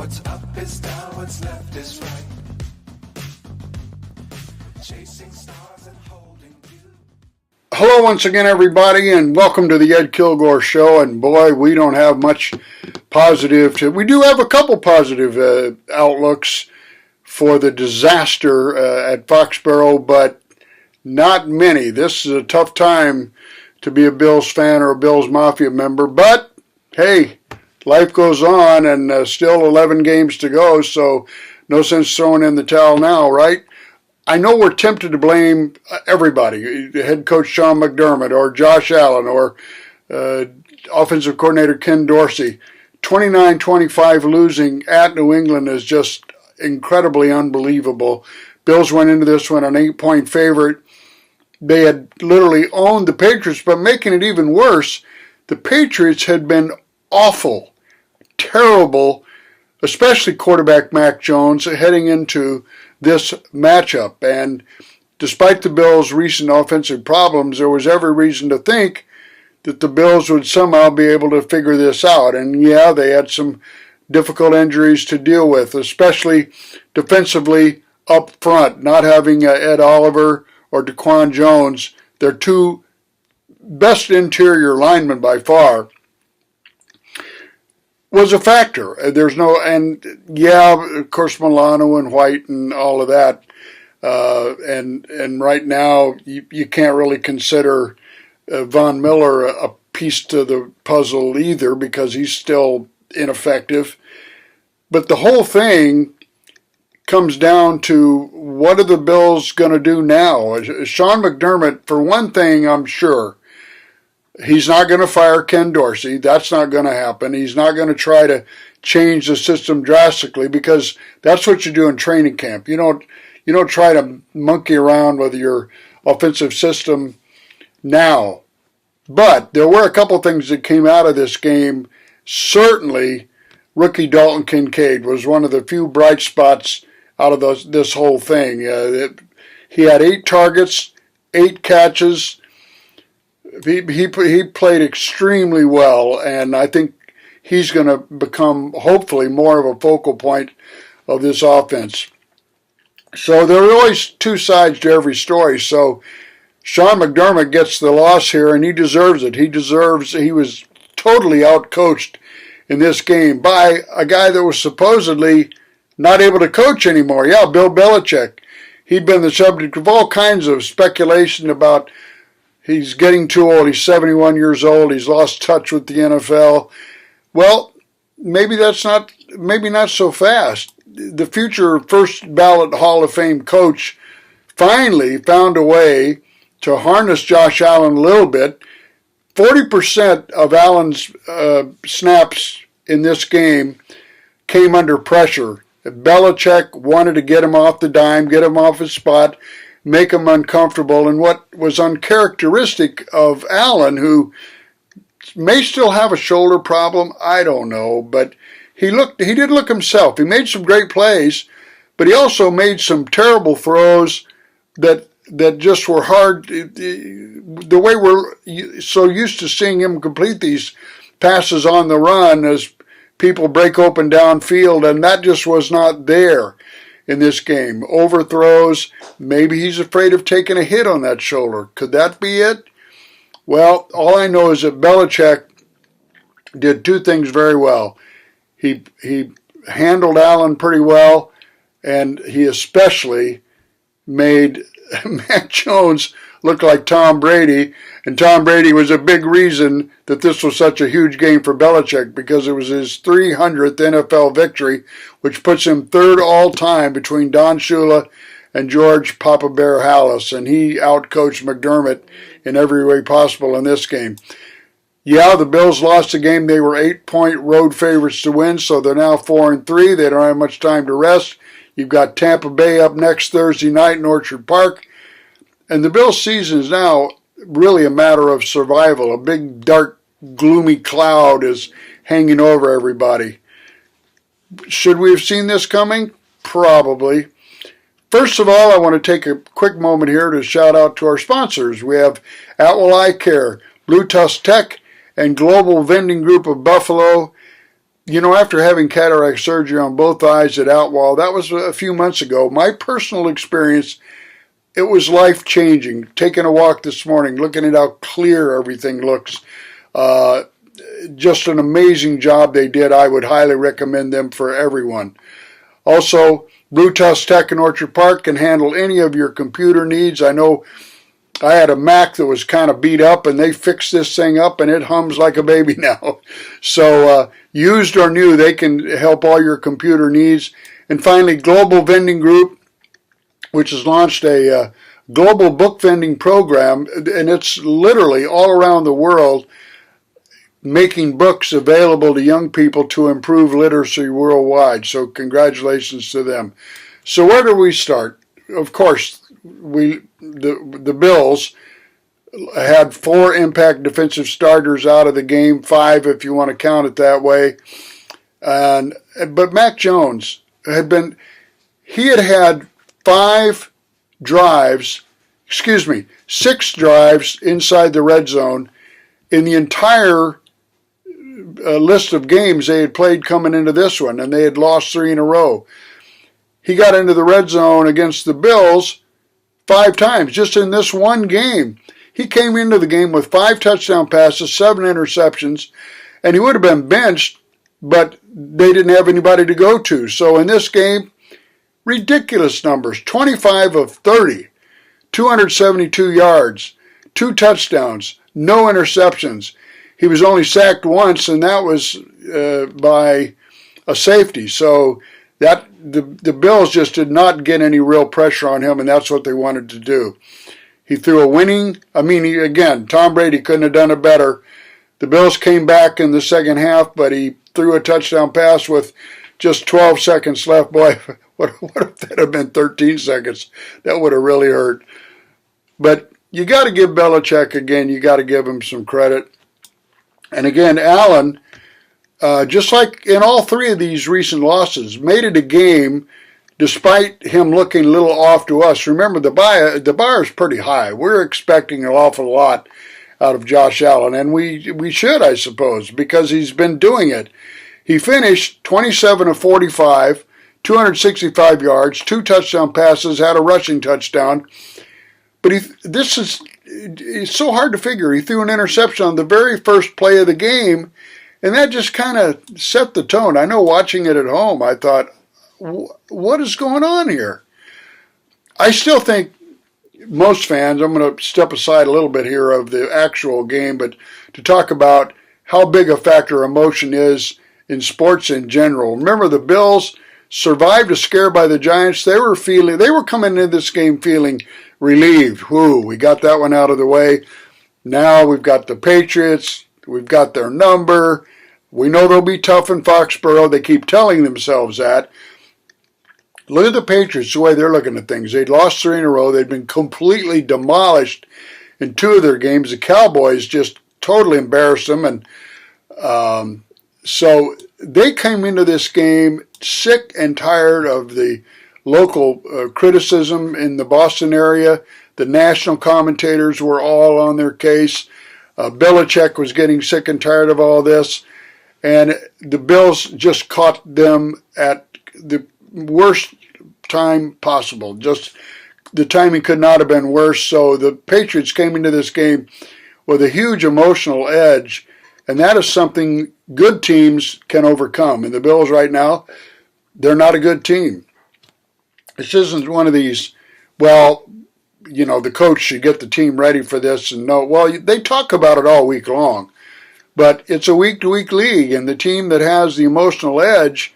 What's up is down, what's left is right. Chasing stars and holding you. Hello once again, everybody, and welcome to the Ed Kilgore Show. And boy, we don't have much positive we do have a couple positive outlooks for the disaster at Foxborough, but not many. This is a tough time to be a Bills fan or a Bills Mafia member, but hey, life goes on, and still 11 games to go, so no sense throwing in the towel now, right? I know we're tempted to blame everybody, head coach Sean McDermott or Josh Allen or offensive coordinator Ken Dorsey. 29-25 losing at New England is just incredibly unbelievable. Bills went into this one an 8-point favorite. They had literally owned the Patriots, but making it even worse, the Patriots had been awful, terrible, especially quarterback Mac Jones heading into this matchup. And despite the Bills' recent offensive problems, there was every reason to think that the Bills would somehow be able to figure this out. And yeah, they had some difficult injuries to deal with, especially defensively up front, not having Ed Oliver or Daquan Jones, their two best interior linemen by far, was a factor. And yeah, of course, Milano and White and all of that. And right now, you can't really consider Von Miller a piece to the puzzle either, because he's still ineffective. But the whole thing comes down to, what are the Bills going to do now? Sean McDermott, for one thing, I'm sure, he's not going to fire Ken Dorsey. That's not going to happen. He's not going to try to change the system drastically, because that's what you do in training camp. You don't try to monkey around with your offensive system now. But there were a couple things that came out of this game. Certainly, rookie Dalton Kincaid was one of the few bright spots out of this whole thing. He had 8 targets, 8 catches. He played extremely well, and I think he's going to become, hopefully, more of a focal point of this offense. So there are always two sides to every story. So Sean McDermott gets the loss here, and he deserves it. He was totally outcoached in this game by a guy that was supposedly not able to coach anymore. Yeah, Bill Belichick. He'd been the subject of all kinds of speculation about he's getting too old. He's 71 years old. He's lost touch with the NFL. Well, maybe not so fast. The future first ballot Hall of Fame coach finally found a way to harness Josh Allen a little bit. 40% of Allen's snaps in this game came under pressure. Belichick wanted to get him off the dime, get him off his spot, make him uncomfortable. And what was uncharacteristic of Allen, who may still have a shoulder problem, I don't know, but he did look himself. He made some great plays, but he also made some terrible throws that just were hard. The way we're so used to seeing him complete these passes on the run as people break open downfield, and that just was not there in this game. Overthrows, maybe he's afraid of taking a hit on that shoulder. Could that be it? Well, all I know is that Belichick did two things very well. He handled Allen pretty well, and he especially made Mac Jones look like Tom Brady, and Tom Brady was a big reason that this was such a huge game for Belichick, because it was his 300th NFL victory, which puts him third all-time between Don Shula and George Papa Bear Halas, and he outcoached McDermott in every way possible in this game. Yeah, the Bills lost the game. They were 8-point road favorites to win, so they're now 4-3. They don't have much time to rest. You've got Tampa Bay up next Thursday night in Orchard Park. And the Bills' season is now really a matter of survival. A big, dark, gloomy cloud is hanging over everybody. Should we have seen this coming? Probably. First of all, I want to take a quick moment here to shout out to our sponsors. We have Atwell Eye Care, Blue Tusk Tech, and Global Vending Group of Buffalo. after having cataract surgery on both eyes at Outwall, that was a few months ago. My personal experience, it was life-changing. Taking a walk this morning, looking at how clear everything looks. Just an amazing job they did. I would highly recommend them for everyone. Also, Bluetooth Tech in Orchard Park can handle any of your computer needs. I know I had a Mac that was kind of beat up, and they fixed this thing up, and it hums like a baby now. So used or new, they can help all your computer needs. And finally, Global Vending Group, which has launched a global book vending program, and it's literally all around the world, making books available to young people to improve literacy worldwide. So congratulations to them. So where do we start? Of course, the Bills had 4 impact defensive starters out of the game, 5 if you want to count it that way. But Mac Jones had 6 drives inside the red zone in the entire list of games they had played coming into this one, and they had lost 3 in a row. He got into the red zone against the Bills 5 times just in this one game. He came into the game with 5 touchdown passes, 7 interceptions, and he would have been benched, but they didn't have anybody to go to. So in this game, ridiculous numbers, 25 of 30, 272 yards, 2 touchdowns, no interceptions. He was only sacked once, and that was by a safety. So that the Bills just did not get any real pressure on him, and that's what they wanted to do. He threw a Tom Brady couldn't have done it better. The Bills came back in the second half, but he threw a touchdown pass with just 12 seconds left. Boy, what if that had been 13 seconds? That would have really hurt. But you got to give Belichick, again, you got to give him some credit. And again, Allen, just like in all 3 of these recent losses, made it a game despite him looking a little off to us. Remember, the bar is pretty high. We're expecting an awful lot out of Josh Allen, and we should, I suppose, because he's been doing it. He finished 27 of 45, 265 yards, 2 touchdown passes, had a rushing touchdown. But it's so hard to figure. He threw an interception on the very first play of the game, and that just kind of set the tone. I know watching it at home, I thought, what is going on here? I still think most fans, I'm going to step aside a little bit here of the actual game, but to talk about how big a factor emotion is in sports in general. Remember, the Bills survived a scare by the Giants. They were coming into this game feeling relieved. We got that one out of the way. Now we've got the Patriots. We've got their number. We know they'll be tough in Foxborough. They keep telling themselves that. Look at the Patriots, the way they're looking at things. They'd lost 3 in a row. They'd been completely demolished in 2 of their games. The Cowboys just totally embarrassed them. And so they came into this game sick and tired of the local criticism in the Boston area. The national commentators were all on their case. Belichick was getting sick and tired of all this. And the Bills just caught them at the worst time possible. Just the timing could not have been worse. So the Patriots came into this game with a huge emotional edge. And that is something good teams can overcome. And the Bills right now, they're not a good team. This isn't one of these, the coach should get the team ready for this. And they talk about it all week long. But it's a week-to-week league, and the team that has the emotional edge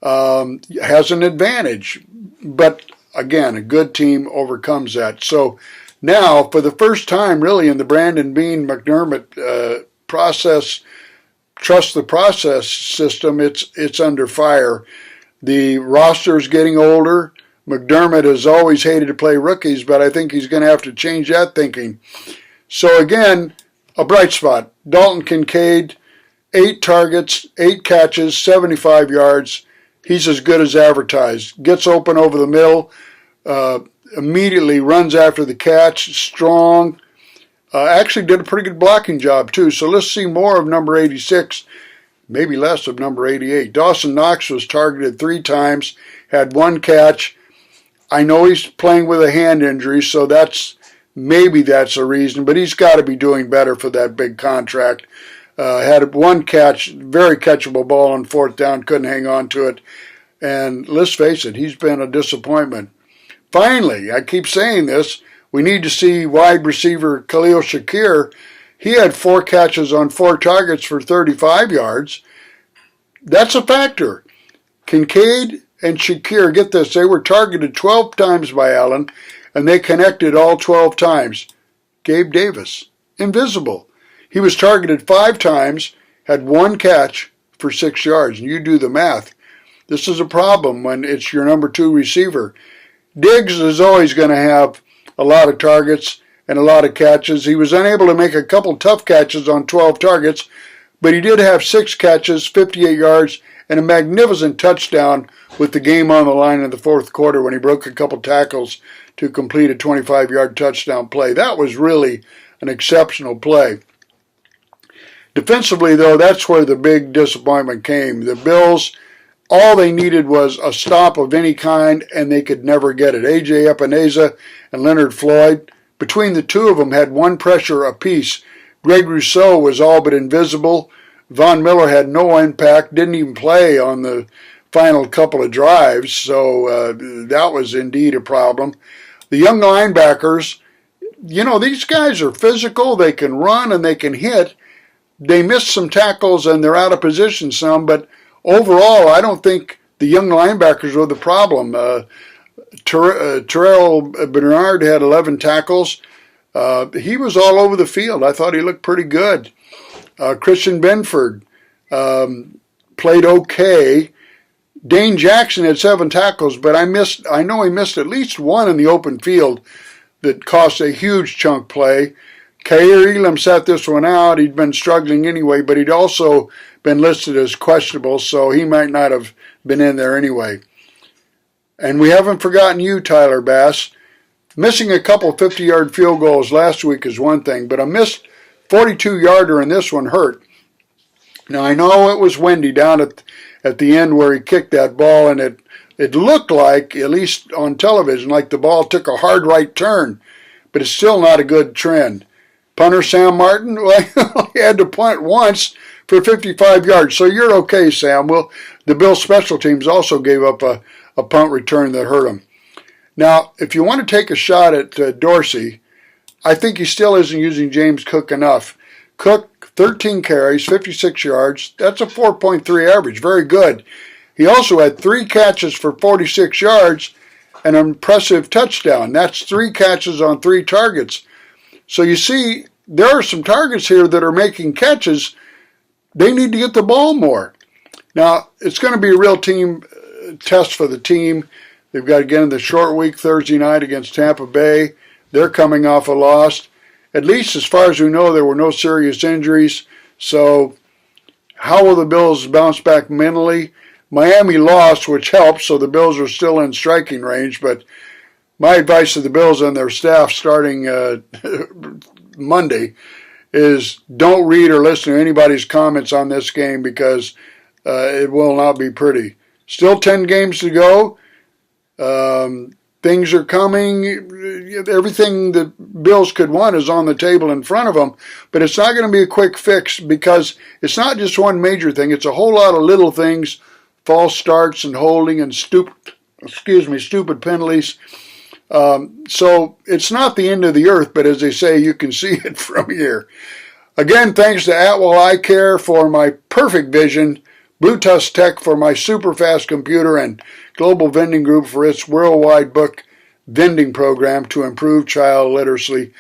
has an advantage. But, again, a good team overcomes that. So now, for the first time, really, in the Brandon Beane McDermott trust the process system, it's under fire. The roster is getting older. McDermott has always hated to play rookies, but I think he's going to have to change that thinking. So again, a bright spot. Dalton Kincaid, 8 targets, 8 catches, 75 yards. He's as good as advertised. Gets open over the middle, immediately runs after the catch, strong. Actually did a pretty good blocking job too. So let's see more of number 86. maybe less, of number 88. Dawson Knox was targeted 3 times, had 1 catch. I know he's playing with a hand injury, so maybe that's a reason, but he's got to be doing better for that big contract. Had 1 catch, very catchable ball on 4th down, couldn't hang on to it. And let's face it, he's been a disappointment. Finally, I keep saying this, we need to see wide receiver Khalil Shakir. He had 4 catches on 4 targets for 35 yards. That's a factor. Kincaid and Shakir, get this, they were targeted 12 times by Allen, and they connected all 12 times. Gabe Davis, invisible. He was targeted 5 times, had 1 catch for 6 yards. And you do the math. This is a problem when it's your number 2 receiver. Diggs is always going to have a lot of targets and a lot of catches. He was unable to make a couple tough catches on 12 targets, but he did have 6 catches, 58 yards, and a magnificent touchdown with the game on the line in the 4th quarter when he broke a couple tackles to complete a 25-yard touchdown play. That was really an exceptional play. Defensively, though, that's where the big disappointment came. The Bills, all they needed was a stop of any kind, and they could never get it. A.J. Epineza and Leonard Floyd, between the 2 of them, had 1 pressure apiece. Greg Rousseau was all but invisible. Von Miller had no impact, didn't even play on the final couple of drives, so that was indeed a problem. The young linebackers, these guys are physical, they can run and they can hit. They missed some tackles and they're out of position some, but overall I don't think the young linebackers were the problem. Terrell Bernard had 11 tackles. He was all over the field. I thought he looked pretty good. Christian Benford played okay. Dane Jackson had 7 tackles, but I know he missed at least 1 in the open field that cost a huge chunk play. Kair Elam sat this one out. He'd been struggling anyway, but he'd also been listed as questionable, so he might not have been in there anyway. And we haven't forgotten you, Tyler Bass. Missing a couple 50-yard field goals last week is one thing, but a missed 42-yarder in this one hurt. Now, I know it was windy down at the end where he kicked that ball, and it looked like, at least on television, like the ball took a hard right turn, but it's still not a good trend. Punter Sam Martin, well, he had to punt once for 55 yards, so you're okay, Sam. Well, the Bills' special teams also gave up a punt return that hurt him. Now, if you want to take a shot at Dorsey, I think he still isn't using James Cook enough. Cook, 13 carries, 56 yards. That's a 4.3 average. Very good. He also had 3 catches for 46 yards and an impressive touchdown. That's 3 catches on 3 targets. So you see, there are some targets here that are making catches. They need to get the ball more. Now, it's going to be a real team test for the team. They've got, again, the short week Thursday night against Tampa Bay. They're coming off a loss. At least as far as we know, there were no serious injuries. So how will the Bills bounce back mentally? Miami lost, which helps, so the Bills are still in striking range. But my advice to the Bills and their staff starting Monday is don't read or listen to anybody's comments on this game because it will not be pretty. Still 10 games to go. Things are coming. Everything the Bills could want is on the table in front of them, but it's not going to be a quick fix because it's not just one major thing. It's a whole lot of little things, false starts and holding and stupid penalties. So it's not the end of the earth, but as they say, you can see it from here. Again, thanks to Atwell Eye Care for my perfect vision, Blue Tusk Tech for my super fast computer, and Global Vending Group for its worldwide book vending program to improve child literacy.